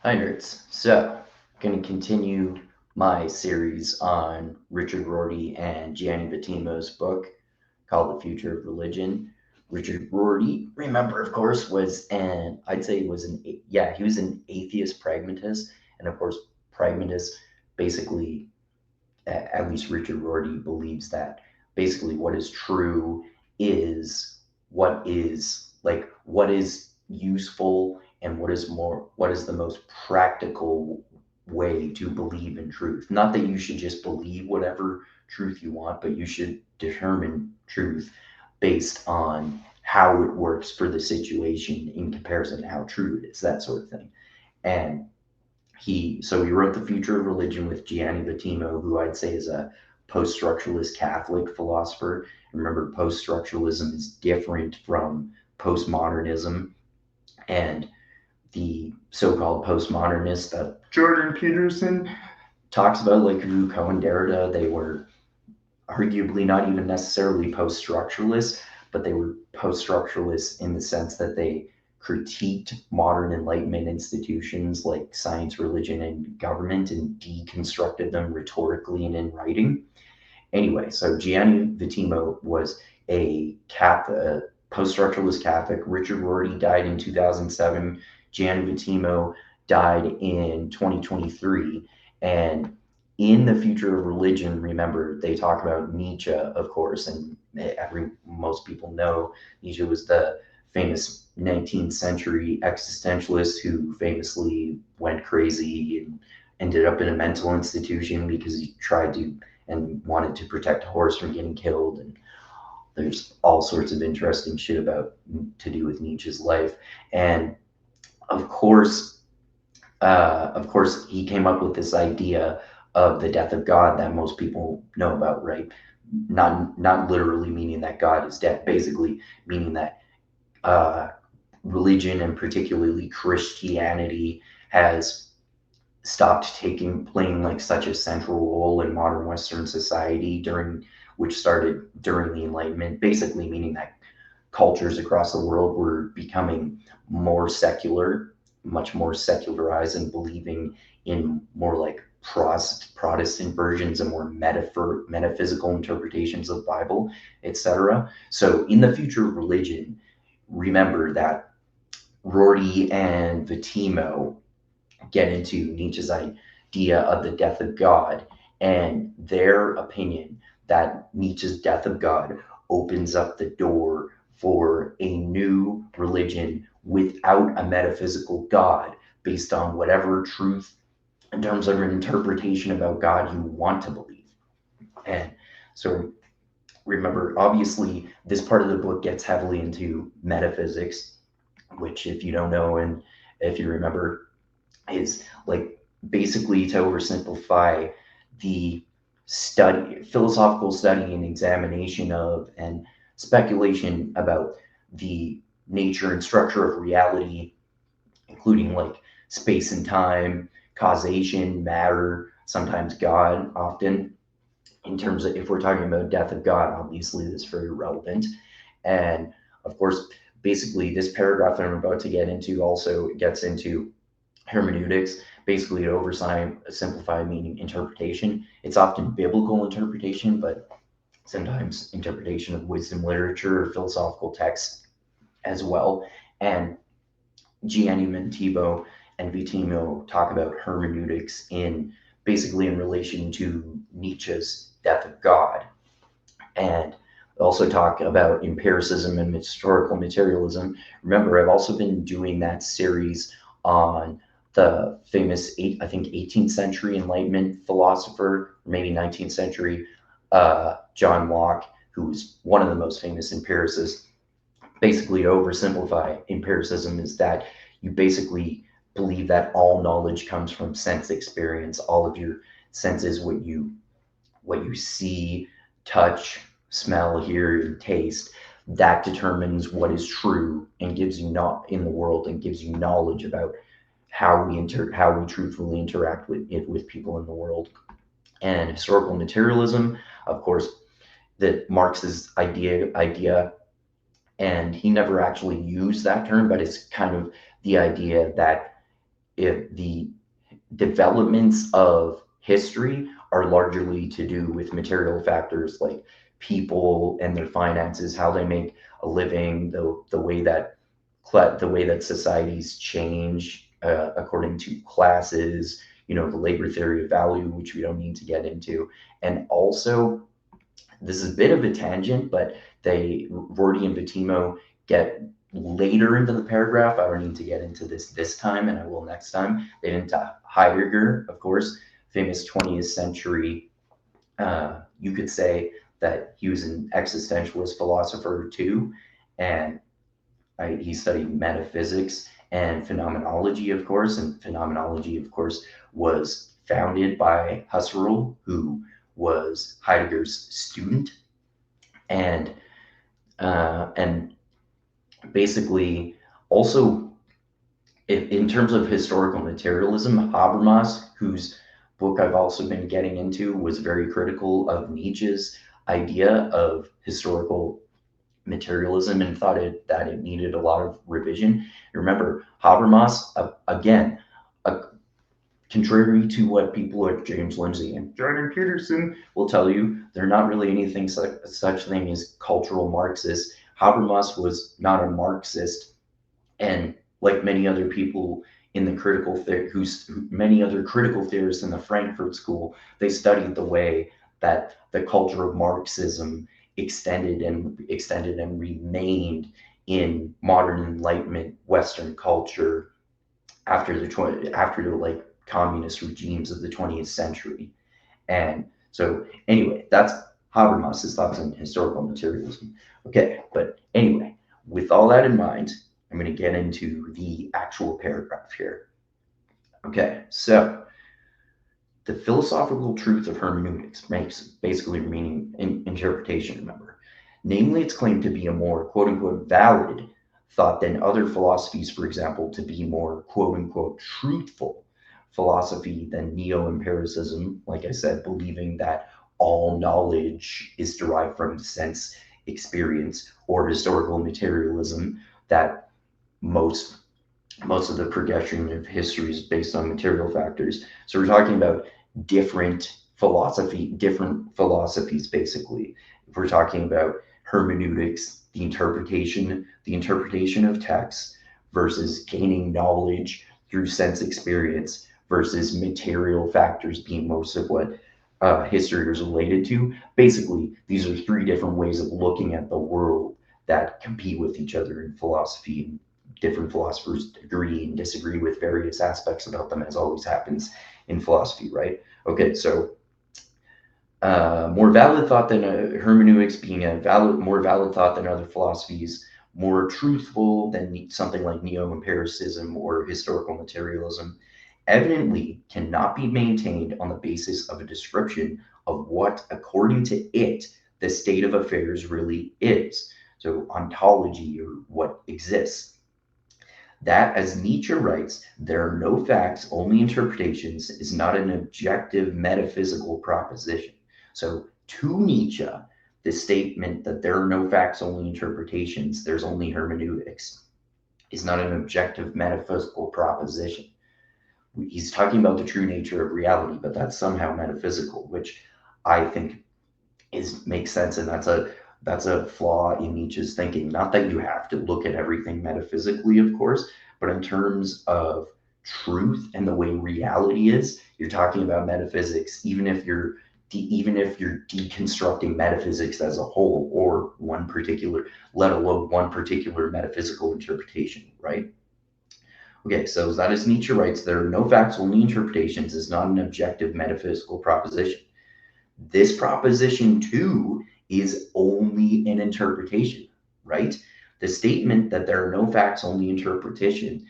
Hi, nerds. So, going to continue my series on Richard Rorty and Gianni Vattimo's book called The Future of Religion. Richard Rorty, remember, of course, I'd say he was he was an atheist pragmatist. And of course, pragmatist basically, at least Richard Rorty believes that basically what is true is what is useful and what is the most practical way to believe in truth. Not that you should just believe whatever truth you want, but you should determine truth based on how it works for the situation in comparison to how true it is, that sort of thing. And he wrote The Future of Religion with Gianni Vattimo, who I'd say is a post-structuralist Catholic philosopher. Remember, post-structuralism is different from postmodernism, and the so-called postmodernists that Jordan Peterson talks about, like Foucault and Derrida, they were arguably not even necessarily post-structuralists, but they were post-structuralists in the sense that they critiqued modern Enlightenment institutions like science, religion, and government and deconstructed them rhetorically and in writing. Anyway, so Gianni Vattimo was a post-structuralist Catholic. Richard Rorty died in 2007. Gianni Vattimo died in 2023. And in The Future of Religion, remember, they talk about Nietzsche, of course, and most people know Nietzsche was the famous 19th century existentialist who famously went crazy and ended up in a mental institution because he tried to and wanted to protect a horse from getting killed. And there's all sorts of interesting shit about to do with Nietzsche's life. And of course, he came up with this idea of the death of God that most people know about, right? Not literally meaning that God is dead, basically meaning that uh, religion and particularly Christianity has stopped playing like such a central role in modern Western society which started during the Enlightenment, basically meaning that cultures across the world were becoming more secular, much more secularized, and believing in more like Protestant versions and more metaphysical interpretations of the Bible, etc. So, in The Future of Religion, remember that Rorty and Vattimo get into Nietzsche's idea of the death of God and their opinion that Nietzsche's death of God opens up the door for a new religion without a metaphysical God based on whatever truth in terms of an interpretation about God you want to believe. And so remember, obviously, this part of the book gets heavily into metaphysics, which, if you don't know and if you remember, is like basically to oversimplify the philosophical study and examination of and speculation about the nature and structure of reality, including like space and time, causation, matter, sometimes God, often. In terms of if we're talking about death of God, obviously that's very relevant. And of course, basically, this paragraph that I'm about to get into also gets into hermeneutics, basically to oversimplify meaning interpretation. It's often biblical interpretation, but sometimes interpretation of wisdom literature or philosophical texts as well. And Gianni and Vattimo talk about hermeneutics in basically in relation to Nietzsche's death of God. And also talk about empiricism and historical materialism. Remember, I've also been doing that series on the famous, I think, 18th century Enlightenment philosopher, maybe 19th century, John Locke, who was one of the most famous empiricists. Basically, to oversimplify, empiricism is that you basically believe that all knowledge comes from sense experience. All of your senses, what you see, touch, smell, hear, and taste, that determines what is true and gives you not in the world and gives you knowledge about how we truthfully interact with people in the world. And historical materialism, of course, that Marx's idea, and he never actually used that term, but it's kind of the idea that if the developments of history are largely to do with material factors like people and their finances, how they make a living, the way that societies change according to classes, the labor theory of value, which we don't need to get into. And also, this is a bit of a tangent, but Rorty and Vattimo get later into the paragraph. I don't need to get into this time, and I will next time. They get into Heidegger, of course, famous 20th century. You could say that he was an existentialist philosopher too, and he studied metaphysics and phenomenology, of course. And phenomenology, of course, was founded by Husserl, who was Heidegger's student, and and basically also in terms of historical materialism, Habermas, whose book I've also been getting into, was very critical of Nietzsche's idea of historical materialism and thought that it needed a lot of revision. Remember, Habermas, again, contrary to what people like James Lindsay and Jordan Peterson will tell you, they're not really anything such thing as cultural Marxists. Habermas was not a Marxist, and like many other people in the many other critical theorists in the Frankfurt School, they studied the way that the culture of Marxism extended and remained in modern Enlightenment Western culture after the like communist regimes of the 20th century. And so anyway, that's Habermas's thoughts on historical materialism. Okay, but anyway, with all that in mind, I'm going to get into the actual paragraph here. Okay, so the philosophical truth of hermeneutics makes basically meaning interpretation, remember. Namely, it's claimed to be a more quote unquote valid thought than other philosophies, for example, to be more quote unquote truthful philosophy than neo-empiricism, like I said, believing that all knowledge is derived from sense experience, or historical materialism, that most of the progression of history is based on material factors. So we're talking about different philosophies, basically. If we're talking about hermeneutics, the interpretation of texts versus gaining knowledge through sense experience versus material factors being most of what history is related to. Basically, these are three different ways of looking at the world that compete with each other in philosophy. Different philosophers agree and disagree with various aspects about them, as always happens in philosophy, right? Okay, so more valid thought than hermeneutics being more valid thought than other philosophies, more truthful than something like neo-empiricism or historical materialism, evidently cannot be maintained on the basis of a description of what, according to it, the state of affairs really is. So ontology, or what exists. That, as Nietzsche writes, there are no facts, only interpretations, is not an objective metaphysical proposition. So to Nietzsche, the statement that there are no facts, only interpretations, there's only hermeneutics, is not an objective metaphysical proposition. He's talking about the true nature of reality, but that's somehow metaphysical, which I think makes sense, and that's a flaw in Nietzsche's thinking. Not that you have to look at everything metaphysically, of course, but in terms of truth and the way reality is, you're talking about metaphysics, even if you're deconstructing metaphysics as a whole, or one particular, let alone one particular metaphysical interpretation, right? Okay, so as Nietzsche writes, there are no facts, only interpretations, is not an objective metaphysical proposition. This proposition, too, is only an interpretation, right? The statement that there are no facts, only interpretations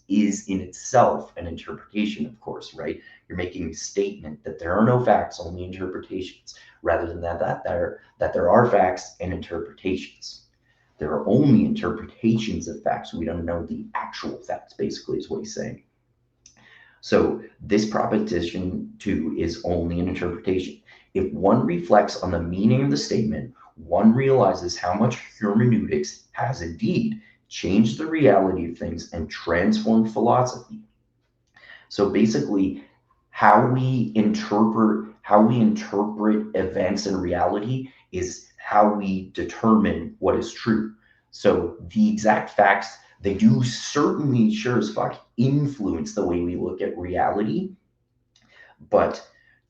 is in itself an interpretation, of course, right? You're making a statement that there are no facts, only interpretations, rather than that there are facts and interpretations. There are only interpretations of facts. We don't know the actual facts, basically, is what he's saying. So this proposition, too, is only an interpretation. If one reflects on the meaning of the statement, one realizes how much hermeneutics has indeed changed the reality of things, and transformed philosophy. So basically, how we interpret events in reality is how we determine what is true. So the exact facts, they do certainly sure as fuck influence the way we look at reality, but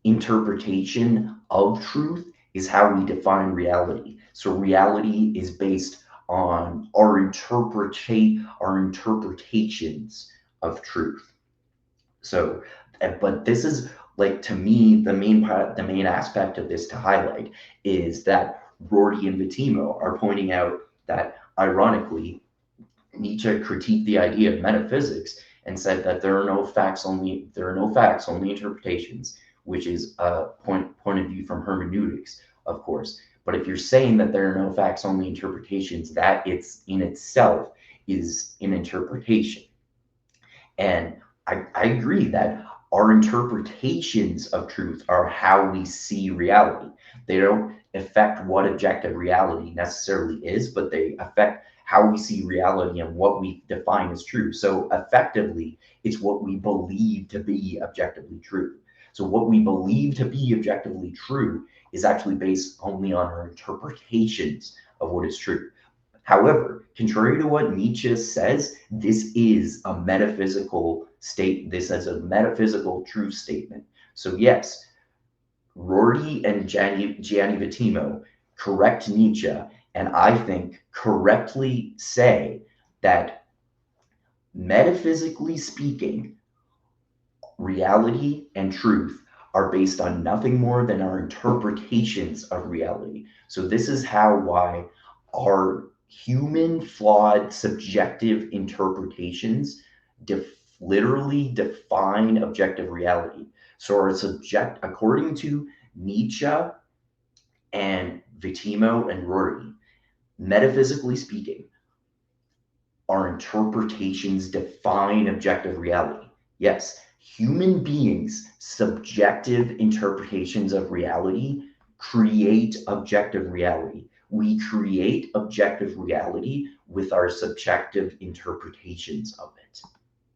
interpretation of truth is how we define reality. So reality is based on our interpretations of truth. So, but this is like, to me, the main aspect of this to highlight is that Rorty and Vattimo are pointing out that, ironically, Nietzsche critiqued the idea of metaphysics and said that there are no facts, only interpretations, which is a point of view from hermeneutics, of course. But if you're saying that there are no facts, only interpretations, that it's in itself is an interpretation. And I agree that our interpretations of truth are how we see reality. They don't affect what objective reality necessarily is, but they affect how we see reality and what we define as true. So effectively, it's what we believe to be objectively true. So what we believe to be objectively true is actually based only on our interpretations of what is true. However, contrary to what Nietzsche says, this is a metaphysical state. This is a metaphysical truth statement. So yes, Rorty and Gianni Vattimo correct Nietzsche, and I think correctly say that, metaphysically speaking, reality and truth are based on nothing more than our interpretations of reality. So this is why our human flawed subjective interpretations literally define objective reality. So according to Nietzsche and Vattimo and Rorty, metaphysically speaking, our interpretations define objective reality. Yes, human beings' subjective interpretations of reality create objective reality. We create objective reality with our subjective interpretations of it.